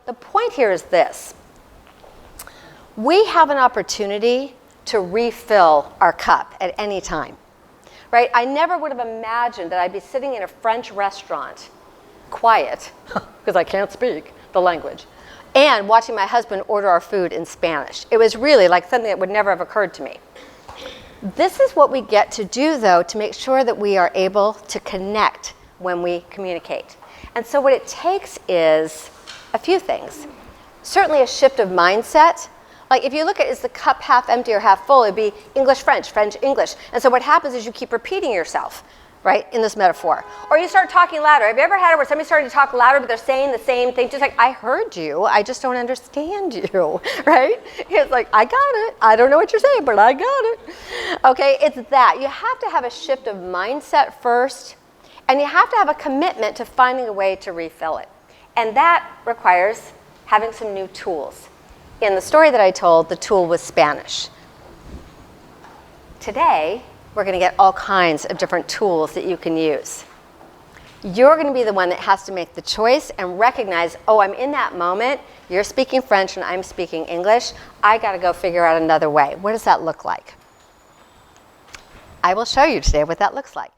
the point here is this. We have an opportunity to refill our cup at any time, right? I never would have imagined that I'd be sitting in a French restaurant, quiet, because I can't speak the language, and watching my husband order our food in Spanish. It was really like something that would never have occurred to me. This is what we get to do, though, to make sure that we are able to connect when we communicate. And so what it takes is a few things. Certainly a shift of mindset. Like if you look at, is the cup half empty or half full, it'd be English, French, French, English. And so what happens is you keep repeating yourself, right, in this metaphor. Or you start talking louder. Have you ever had it where somebody started to talk louder, but they're saying the same thing? Just like, I heard you, I just don't understand you, right? It's like, I got it. I don't know what you're saying, but I got it. Okay, it's that. You have to have a shift of mindset first, and you have to have a commitment to finding a way to refill it. And that requires having some new tools. In the story that I told, the tool was Spanish. Today, we're going to get all kinds of different tools that you can use. You're going to be the one that has to make the choice and recognize, oh, I'm in that moment. You're speaking French and I'm speaking English. I got to go figure out another way. What does that look like? I will show you today what that looks like.